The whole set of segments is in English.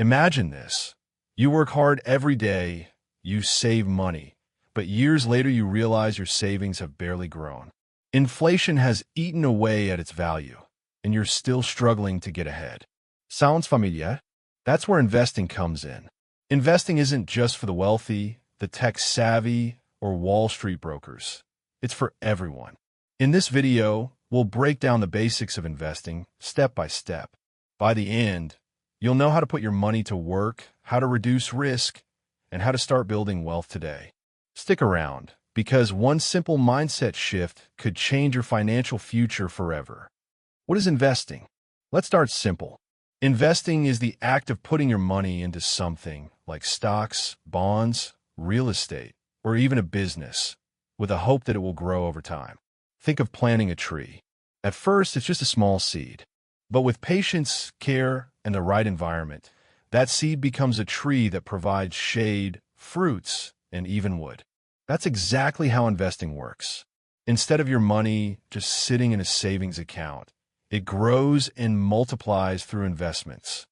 Imagine this. You work hard every day, you save money, but years later you realize your savings have barely grown. Inflation has eaten away at its value, and you're still struggling to get ahead. Sounds familiar? That's where investing comes in. Investing isn't just for the wealthy, the tech-savvy, or Wall Street brokers. It's for everyone. In this video, we'll break down the basics of investing step by step. By the end, you'll know how to put your money to work, how to reduce risk, and how to start building wealth today. Stick around, because one simple mindset shift could change your financial future forever. What is investing? Let's start simple. Investing is the act of putting your money into something like stocks, bonds, real estate, or even a business, with a hope that it will grow over time. Think of planting a tree. At first, it's just a small seed. But with patience, care, and the right environment, that seed becomes a tree that provides shade, fruits, and even wood. That's exactly how investing works. Instead of your money just sitting in a savings account, it grows and multiplies through investments.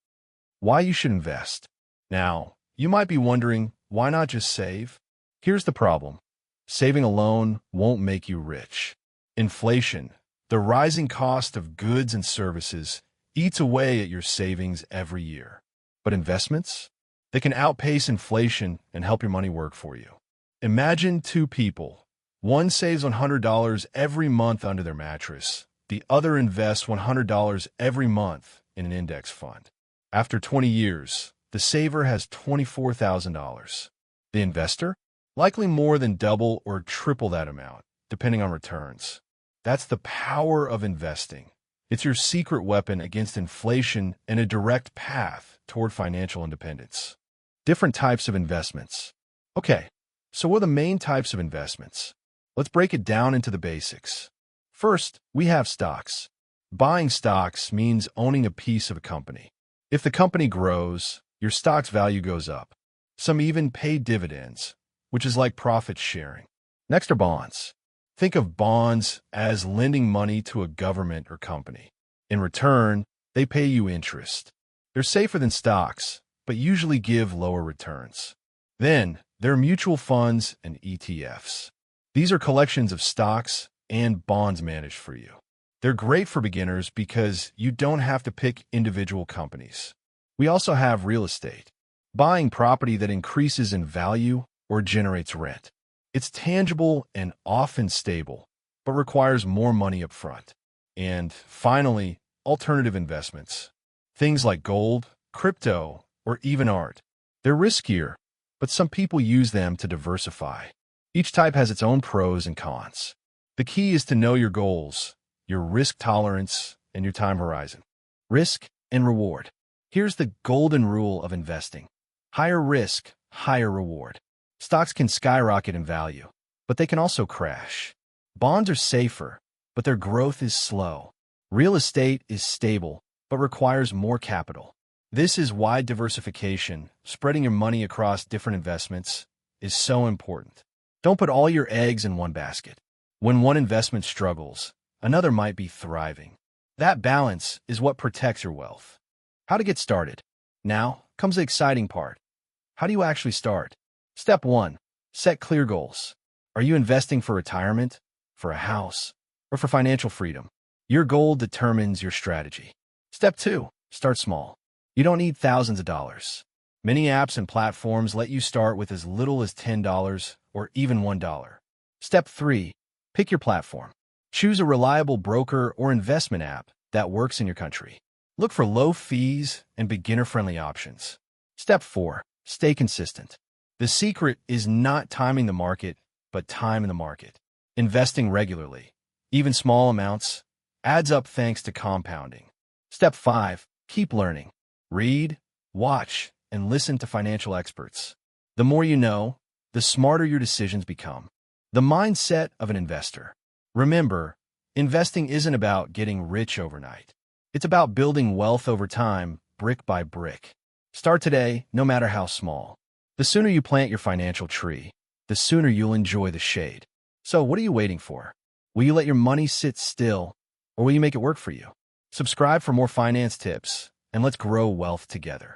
Why you should invest? Now, you might be wondering, why not just save? Here's the problem. Saving alone won't make you rich. Inflation, the rising cost of goods and services, eats away at your savings every year. But investments? They can outpace inflation and help your money work for you. Imagine two people. One saves $100 every month under their mattress. The other invests $100 every month in an index fund. After 20 years, the saver has $24,000. The investor? Likely more than double or triple that amount, depending on returns. That's the power of investing. It's your secret weapon against inflation and a direct path toward financial independence. Different types of investments. Okay, so what are the main types of investments? Let's break it down into the basics. First, we have stocks. Buying stocks means owning a piece of a company. If the company grows, your stock's value goes up. Some even pay dividends, which is like profit sharing. Next are bonds. Think of bonds as lending money to a government or company. In return, they pay you interest. They're safer than stocks, but usually give lower returns. Then, there are mutual funds and ETFs. These are collections of stocks and bonds managed for you. They're great for beginners because you don't have to pick individual companies. We also have real estate, buying property that increases in value or generates rent. It's tangible and often stable, but requires more money up front. And finally, alternative investments. Things like gold, crypto, or even art. They're riskier, but some people use them to diversify. Each type has its own pros and cons. The key is to know your goals, your risk tolerance, and your time horizon. Risk and reward. Here's the golden rule of investing. Higher risk, higher reward. Stocks can skyrocket in value, but they can also crash. Bonds are safer, but their growth is slow. Real estate is stable, but requires more capital. This is why diversification, spreading your money across different investments, is so important. Don't put all your eggs in one basket. When one investment struggles, another might be thriving. That balance is what protects your wealth. How to get started? Now comes the exciting part. How do you actually start? Step 1. Set clear goals. Are you investing for retirement, for a house, or for financial freedom? Your goal determines your strategy. Step 2. Start small. You don't need thousands of dollars. Many apps and platforms let you start with as little as $10 or even $1. Step 3. Pick your platform. Choose a reliable broker or investment app that works in your country. Look for low fees and beginner-friendly options. Step 4. Stay consistent. The secret is not timing the market, but time in the market. Investing regularly, even small amounts, adds up thanks to compounding. Step 5. Keep learning. Read, watch, and listen to financial experts. The more you know, the smarter your decisions become. The mindset of an investor. Remember, investing isn't about getting rich overnight. It's about building wealth over time, brick by brick. Start today, no matter how small. The sooner you plant your financial tree, the sooner you'll enjoy the shade. So what are you waiting for? Will you let your money sit still, or will you make it work for you? Subscribe for more finance tips, and let's grow wealth together.